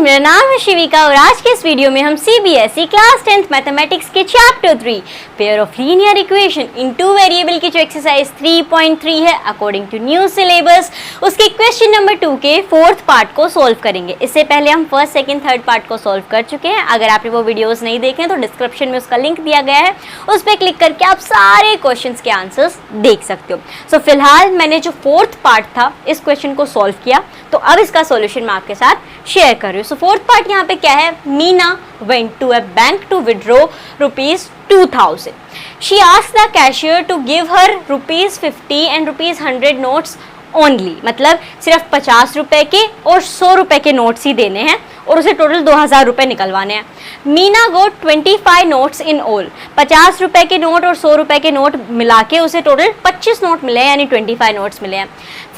मेरा नाम है शिविका और आज के इस वीडियो में हम सीबीएसई क्लास 10th मैथमेटिक्स के chapter 3 pair of linear equation in two variable की जो एक्सरसाइज 3.3 है अकॉर्डिंग टू न्यू सिलेबस उसके क्वेश्चन नंबर 2 के फोर्थ पार्ट को सॉल्व करेंगे। इससे पहले हम फर्स्ट, सेकंड, थर्ड पार्ट को सॉल्व कर चुके हैं। अगर आपने वो वीडियोस नहीं देखे तो डिस्क्रिप्शन में उसका लिंक दिया गया है, उस पर क्लिक करके आप सारे क्वेश्चंस के आंसर्स देख सकते हो। सो फिलहाल मैंने जो फोर्थ पार्ट था इस क्वेश्चन को सॉल्व किया, तो अब इसका सॉल्यूशन मैं आपके साथ शेयर कर रही हूँ। सो फोर्थ पार्ट यहाँ पे क्या है, Meena went to a bank to withdraw rupees 2000. She asked the cashier to give her rupees 50 and rupees 100 notes only. मतलब सिर्फ 50 रुपए के और 100 रुपए के नोट्स ही देने हैं और उसे टोटल 2000 रुपए निकलवाने हैं। मीना गोट 25 नोट्स इन ऑल। 50 रुपए के नोट और 100 रुपए के नोट मिला के उसे टोटल 25 नोट मिले हैं, यानी 25 नोट्स मिले हैं।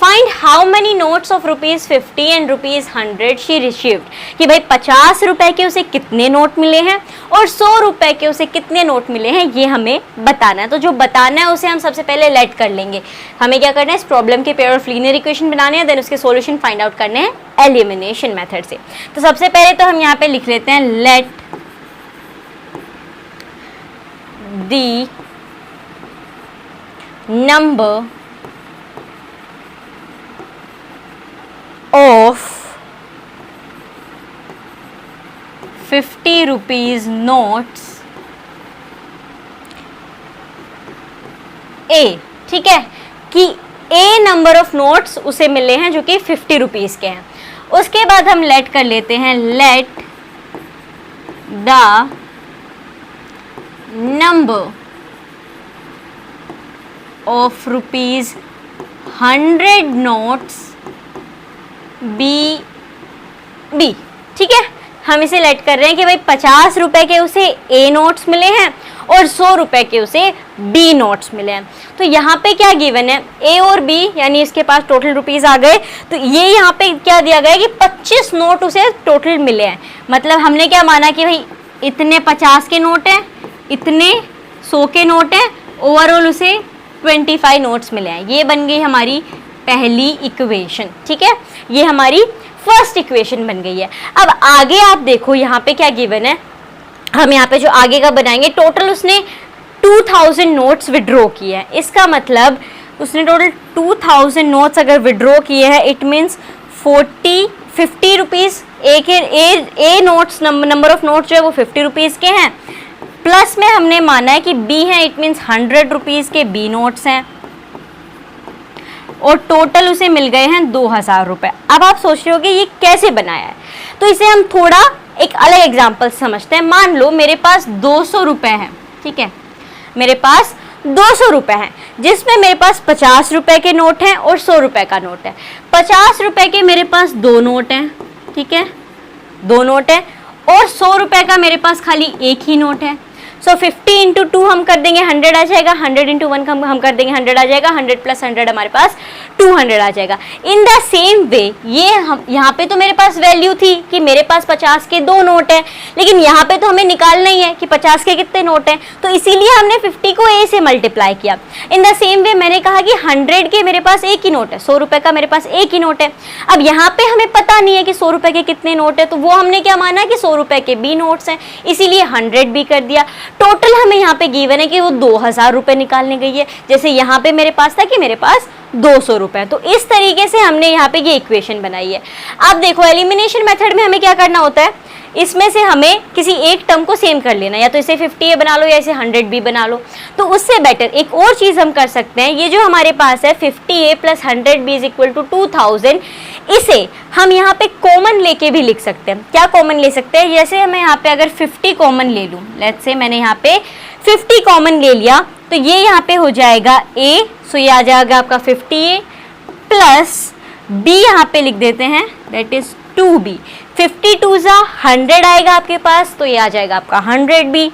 Find how many notes of rupees 50 and rupees 100 she received, कि भाई 50 रुपए के उसे कितने नोट मिले हैं और 100 रुपए के उसे कितने नोट मिले हैं, ये हमें बताना है। तो जो बताना है उसे हम सबसे पहले लेट कर लेंगे। हमें क्या करना है, इस प्रॉब्लम के पेयर ऑफ लीनियर इक्वेशन बनाने हैं, देन उसके सॉल्यूशन फाइंड आउट करने हैं एलिमिनेशन मेथड से। तो सबसे पहले तो हम यहाँ पे लिख लेते हैं let the number of 50 rupees notes A, ठीक है, कि A नंबर ऑफ नोट्स उसे मिले हैं जो कि 50 रुपीज के हैं। उसके बाद हम लेट कर लेते हैं let the number of rupees 100 notes be, ठीक है। हम इसे लेट कर रहे हैं कि भाई 50 रुपए के उसे ए नोट्स मिले हैं और 100 रुपए के उसे बी नोट्स मिले हैं। तो यहाँ पे क्या गिवन है, ए और बी, यानी इसके पास टोटल रुपीस आ गए। तो ये यहाँ पे क्या दिया गया है कि 25 नोट उसे टोटल मिले हैं। मतलब हमने क्या माना कि भाई इतने 50 के नोट हैं, इतने 100 के नोट हैं, ओवरऑल उसे 25 नोट्स मिले हैं। ये बन गई हमारी पहली इक्वेशन, ठीक है, ये हमारी फर्स्ट इक्वेशन बन गई है। अब आगे आप देखो यहाँ पे क्या गिवन है, हम यहाँ पे जो आगे का बनाएंगे, टोटल उसने 2000 नोट्स विड्रॉ किए हैं। इसका मतलब उसने टोटल 2000 नोट्स अगर विड्रॉ किए हैं, it means 50 rupees A notes number of notes जो है वो 50 रुपीज़ के हैं, प्लस में हमने माना है कि बी है, इट मीन्स 100 रुपीज़ के बी नोट्स हैं और टोटल उसे मिल गए हैं 2000 रुपए। अब आप सोच रहे हो कि ये कैसे बनाया है, तो इसे हम थोड़ा एक अलग एग्जांपल समझते हैं। मान लो मेरे पास 200 रुपए हैं, ठीक है, मेरे पास 200 रुपए हैं जिसमें मेरे पास 50 रुपए के नोट हैं और 100 रुपए का नोट है। 50 रुपए के मेरे पास 2 नोट हैं, ठीक है, 2 नोट है, और 100 रुपए का मेरे पास खाली एक ही नोट है। सो 50 इंटू 2 हम कर देंगे 100 आ जाएगा, 100 इंटू 1 हम कर देंगे 100 आ जाएगा, 100 प्लस 100 हमारे पास 200 आ जाएगा। इन द सेम वे ये हम यहाँ पे तो मेरे पास वैल्यू थी कि मेरे पास 50 के 2 नोट हैं, लेकिन यहाँ पे तो हमें निकालना ही है कि 50 के कितने नोट हैं, तो इसीलिए हमने 50 को a से मल्टीप्लाई किया। इन द सेम वे मैंने कहा कि 100 के मेरे पास एक ही नोट है, 100 रुपए का मेरे पास एक ही नोट है। अब यहाँ पे हमें पता नहीं है कि 100 रुपए के कितने नोट है, तो वो हमने क्या माना कि 100 रुपए के बी नोट्स हैं, इसीलिए 100 भी कर दिया। टोटल हमें यहाँ पे गिवन है कि वो 2000 रुपए निकालने गई है, जैसे यहाँ पे मेरे पास था कि मेरे पास 200 रुपए। तो इस तरीके से हमने यहाँ पे ये इक्वेशन बनाई है। अब देखो एलिमिनेशन मेथड में हमें क्या करना होता है, इसमें से हमें किसी एक टर्म को सेम कर लेना, या तो इसे 50a बना लो या इसे 100b बना लो। तो उससे बेटर एक और चीज हम कर सकते हैं, ये जो हमारे पास है 50a plus 100b is equal to 2000, इसे हम यहाँ पे कॉमन लेके भी लिख सकते हैं। क्या कॉमन ले सकते हैं, जैसे मैं यहाँ पे अगर 50 कॉमन ले लूँ, लेट्स से मैंने यहाँ पे 50 कॉमन ले लिया, तो ये यहाँ पे हो जाएगा a, सो ये आ जाएगा आपका 50a प्लस b यहाँ पे लिख देते हैं, दैट इज 2b। 52 जा 100 आएगा आपके पास, तो ये आ जाएगा आपका 100b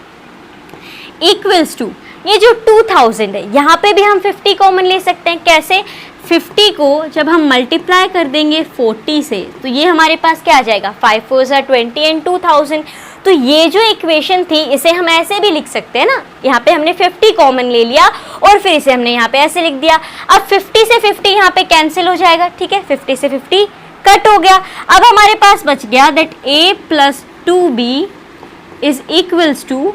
इक्वल्स टू ये जो 2000 है, यहाँ पे भी हम 50 कॉमन ले सकते हैं। कैसे, 50 को जब हम मल्टीप्लाई कर देंगे 40 से, तो ये हमारे पास क्या आ जाएगा, 5 4 जा 20 एंड 2000। तो ये जो इक्वेशन थी इसे हम ऐसे भी लिख सकते हैं ना, यहाँ पे हमने 50 कॉमन ले लिया और फिर इसे हमने यहाँ पे ऐसे लिख दिया। अब 50 से 50 यहाँ पे कैंसिल हो जाएगा, ठीक है, 50 से 50 कट हो गया। अब हमारे पास बच गया that a plus 2b is equals to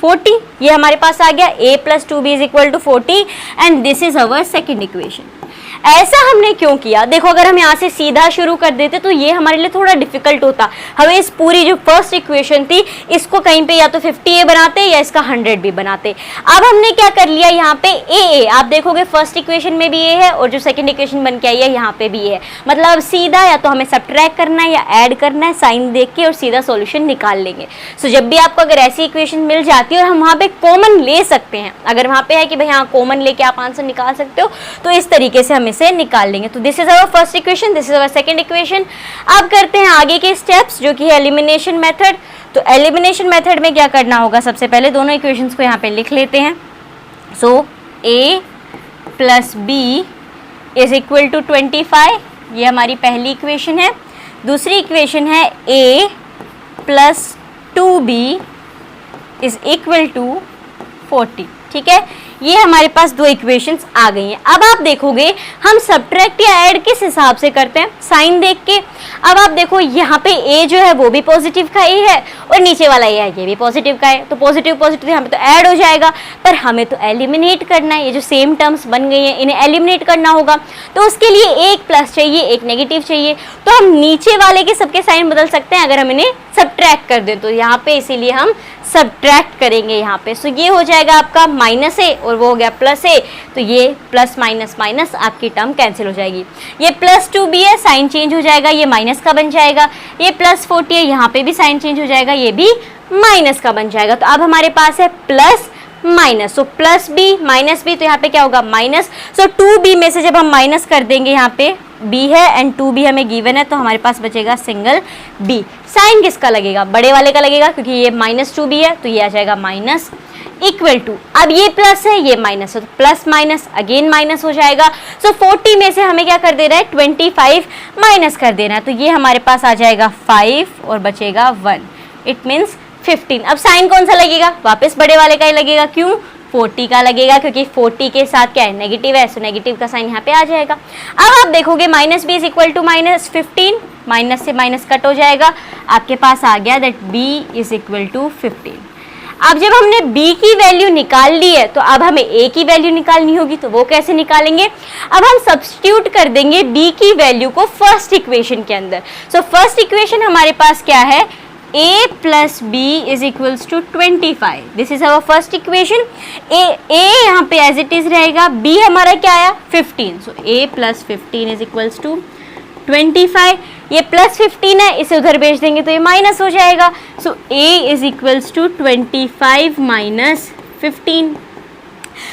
40। ये हमारे पास आ गया a plus 2b is equal to 40 and this is our second equation. ऐसा हमने क्यों किया? देखो अगर हम यहाँ से सीधा शुरू कर देते तो ये हमारे लिए थोड़ा डिफिकल्ट होता। हमें इस पूरी जो फर्स्ट इक्वेशन थी इसको कहीं पे या तो 50a बनाते या इसका 100 भी बनाते। अब हमने क्या कर लिया यहाँ पे a आप देखोगे फर्स्ट इक्वेशन में भी a है और जो सेकंड इक्वेशन बन के आई है यहाँ पे भी a है। मतलब सीधा या तो हमें सब्ट्रैक्ट करना है या ऐड करना है, साइन देख के और सीधा सॉल्यूशन निकाल लेंगे। सो जब भी आपको अगर ऐसी इक्वेशन मिल जाती है और हम वहाँ पे कॉमन ले सकते हैं, अगर वहाँ पे है कि भाई हाँ कॉमन लेके आप आंसर निकाल सकते हो, तो इस तरीके से हम इसे निकाल लेंगे। तो this is our first equation, this is our second equation. अब करते हैं आगे के स्टेप्स जो कि है एलिमिनेशन मेथड। तो एलिमिनेशन मेथड में क्या करना होगा? सबसे पहले दोनों इक्वेशंस को यहाँ पे लिख लेते हैं। So a plus b is equal to 25, ये हमारी पहली इक्वेशन है। दूसरी इक्वेशन है a plus 2b is equal to 40। ठीक है, ये हमारे पास दो इक्वेशंस आ गई हैं। अब आप देखोगे हम सब्ट्रैक्ट या ऐड किस हिसाब से करते हैं? साइन देख के। अब आप देखो यहाँ पे a जो है वो भी पॉजिटिव का a है और नीचे वाला a है ये भी पॉजिटिव का है, तो पॉजिटिव पॉजिटिव यहाँ पे तो ऐड हो जाएगा। पर हमें तो एलिमिनेट करना है, ये जो सेम टर्म्स बन गई हैं इन्हें एलिमिनेट करना होगा। तो उसके लिए एक प्लस चाहिए, एक नेगेटिव चाहिए। तो हम नीचे वाले के सबके साइन बदल सकते हैं अगर हम इन्हें सब्ट्रैक्ट कर दें। तो यहाँ पे इसीलिए हम सब्ट्रैक्ट करेंगे यहाँ पे। सो ये हो जाएगा आपका माइनस a और वो हो गया प्लस a। तो ये प्लस माइनस माइनस आपकी टर्म कैंसिल हो जाएगी। ये प्लस 2b है, साइन चेंज हो जाएगा, ये माइनस का बन जाएगा। ये प्लस 40 है, यहाँ पे भी साइन चेंज हो जाएगा, ये भी माइनस का बन जाएगा। तो अब हमारे पास है plus minus. So plus b minus b, तो यहाँ पे क्या होगा? माइनस। सो 2b में से जब हम माइनस कर देंगे, यहाँ पे b है एंड 2b हमें गिवन है, तो हमारे पास बचेगा सिंगल b। साइन किसका लगेगा? बड़े वाले का लगेगा, क्योंकि ये माइनस 2b है, तो ये आ जाएगा माइनस इक्वल टू। अब ये प्लस है, ये माइनस है, तो प्लस माइनस अगेन माइनस हो जाएगा। सो 40 में से हमें क्या कर देना है? 25 माइनस कर देना है। तो ये हमारे पास आ जाएगा 5 और बचेगा 1, इट मीन्स 15। अब साइन कौन सा लगेगा? वापस बड़े वाले का ही लगेगा। क्यों? 40 का लगेगा, क्योंकि 40 के साथ क्या है? नेगेटिव है, सो नेगेटिव का साइन यहाँ पे आ जाएगा। अब आप देखोगे minus b is equal to minus 15, minus से माइनस कट हो जाएगा, आपके पास आ गया that b is equal to 15। अब जब हमने b की वैल्यू निकाल ली है तो अब हमें a की वैल्यू निकालनी होगी। तो वो कैसे निकालेंगे? अब हम सब्स्टिट्यूट कर देंगे b की वैल्यू को फर्स्ट इक्वेशन के अंदर। सो फर्स्ट इक्वेशन हमारे पास क्या है? a plus b is equals to 25। This is our first equation. a यहाँ पे एज इट इज रहेगा, b हमारा क्या आया? 15। So a plus 15 is equals to 25। ये प्लस 15 है, इसे उधर भेज देंगे तो ये माइनस हो जाएगा। So a is equals to 25 minus 15।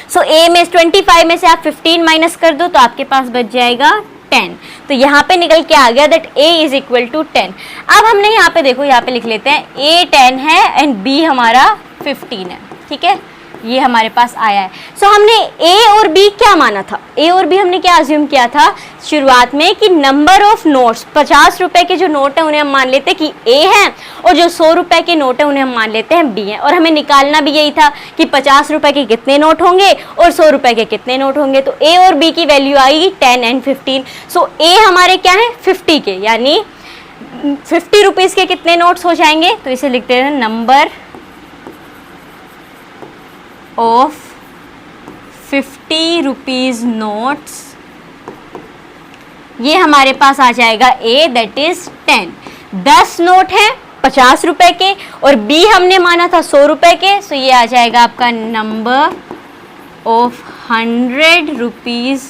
So a में 25 में से आप 15 माइनस कर दो तो आपके पास बच जाएगा 10। तो यहाँ पे निकल के आ गया that a is equal to 10। अब हमने यहाँ पे देखो, यहाँ पे लिख लेते हैं a 10 है एंड b हमारा 15 है। ठीक है, ये हमारे पास आया है। सो हमने a और b क्या माना था? a और b हमने क्या अज्यूम किया था शुरुआत में कि नंबर ऑफ नोट्स, 50 रुपए के जो नोट है उन्हें हम मान लेते हैं कि a हैं और जो 100 रुपए के नोट है उन्हें हम मान लेते हैं b हैं। और हमें निकालना भी यही था कि 50 रुपए के कितने नोट होंगे और 100 रुपए के कितने नोट होंगे। तो a और b की वैल्यू आएगी 10 एंड 15। सो a हमारे क्या है? 50 के, यानी 50 रुपीज़ के कितने नोट्स हो जाएंगे? तो इसे लिखते हैं नंबर ऑफ 50 रुपीज़ नोट्स। ये हमारे पास आ जाएगा a दैट इज 10। 10 नोट हैं 50 रुपए के और b हमने माना था 100 रुपए के। सो ये आ जाएगा आपका number of 100 rupees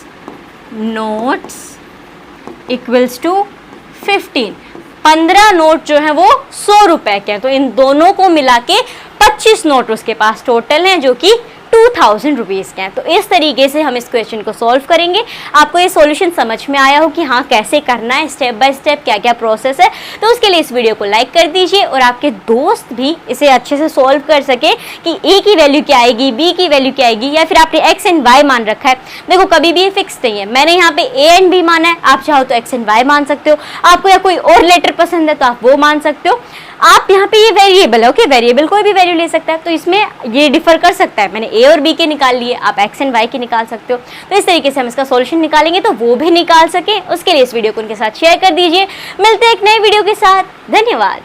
notes equals to 15। 15 note जो है वो 100 रुपए के हैं, तो इन दोनों को मिला के 25 नोट उसके पास टोटल हैं जो कि 2000 रुपीज़ के हैं। तो इस तरीके से हम इस क्वेश्चन को सॉल्व करेंगे। आपको ये सॉल्यूशन समझ में आया हो कि हाँ कैसे करना है, स्टेप बाय स्टेप क्या क्या प्रोसेस है, तो उसके लिए इस वीडियो को लाइक कर दीजिए और आपके दोस्त भी इसे अच्छे से सॉल्व कर सके कि a की वैल्यू क्या आएगी, b की वैल्यू क्या आएगी, या फिर आपने x एंड y मान रखा है। देखो कभी भी ये फिक्स नहीं है, मैंने यहाँ पे a एंड b माना है, आप चाहो तो x एंड y मान सकते हो, आपको या कोई और लेटर पसंद है तो आप वो मान सकते हो। आप यहाँ पे ये वेरिएबल है, ओके, वेरिएबल कोई भी वैल्यू ले सकता है, तो इसमें ये डिफर कर सकता है। मैंने a और बी के निकाल लिए, आप एक्स एंड वाई के निकाल सकते हो। तो इस तरीके से हम इसका सॉल्यूशन निकालेंगे तो वो भी निकाल सके, उसके लिए इस वीडियो को उनके साथ शेयर कर दीजिए। मिलते हैं एक नए वीडियो के साथ, धन्यवाद।